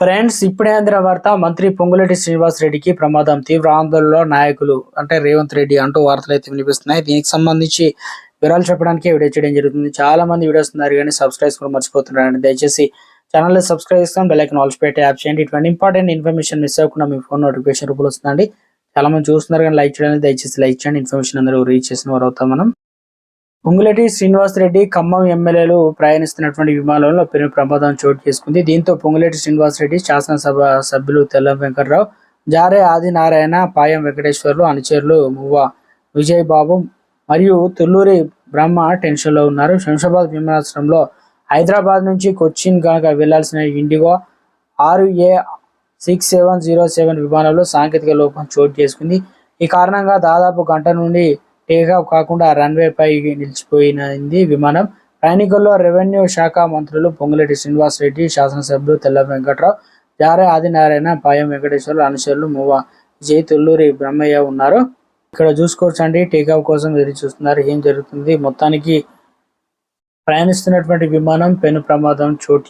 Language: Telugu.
ఫ్రెండ్స్, ఇప్పుడే అందిన వార్త. మంత్రి పొంగులేటి శ్రీనివాస్ రెడ్డికి ప్రమాదం, తీవ్ర ఆందోళనలో నాయకులు అంటే రేవంత్ రెడ్డి అంటూ వార్తలు అయితే వినిపిస్తున్నాయి. దీనికి సంబంధించి వివరాలు చెప్పడానికి వీడియో చేయడం జరుగుతుంది. చాలా మంది వీడియోస్ ఉన్నారు కానీ సబ్స్క్రైబ్ కూడా మర్చిపోతున్నారండి. దయచేసి ఛానల్ సబ్స్క్రైబ్ చేస్తాం, బెల్ ఐకాన్ ఆల్ పెట్టి యాప్ చేయండి. ఇటువంటి ఇంపార్టెంట్ ఇన్ఫర్మేషన్ మిస్ అవ్వకుండా మీ ఫోన్ నోటిఫికేషన్ రూపంలో వస్తుందండి. చాలా మంది చూస్తున్నారు కానీ లైక్ చేయడానికి దయచేసి లైక్ చేయండి. ఇన్ఫర్మేషన్ అందరూ రీచ్ చేసిన వారు అవుతాం మనం. పొంగులేటి శ్రీనివాస్ రెడ్డి ఖమ్మం ఎమ్మెల్యేలు ప్రయాణిస్తున్నటువంటి విమానంలో పెను ప్రమాదం చోటు చేసుకుంది. దీంతో పొంగులేటి శ్రీనివాస్ రెడ్డి, శాసనసభ సభ్యులు తెల్లం వెంకట్రావు, జారే ఆదినారాయణ, పాయం వెంకటేశ్వర్లు, అనుచరులు మువ్వ విజయబాబు మరియు తుల్లూరి బ్రహ్మ టెన్షన్లో ఉన్నారు. శంషాబాద్ విమానాశ్రయంలో హైదరాబాద్ నుంచి కొచ్చిన్ కనుక వెళ్లాల్సిన ఇండిగో 6A6707 విమానంలో సాంకేతిక లోపం చోటు చేసుకుంది. ఈ కారణంగా దాదాపు గంట నుండి టేకాఫ్ కాకుండా రన్వే పై నిలిచిపోయింది విమానం. ప్రయాణికుల్లో రెవెన్యూ శాఖ మంత్రులు పొంగులేటి శ్రీనివాస్ రెడ్డి, శాసనసభ్యులు తెల్లం వెంకట్రావు, జారే ఆదినారాయణ, పాయం వెంకటేశ్వర్లు, అనుచరులు మువ్వ విజయ్, తుల్లూరి బ్రహ్మయ్య ఉన్నారు. ఇక్కడ చూసుకోవచ్చండి, టేకాఫ్ కోసం ఎదురు చూస్తున్నారు. ఏం జరుగుతుంది? మొత్తానికి ప్రయాణిస్తున్నటువంటి విమానం పెను ప్రమాదం చోటు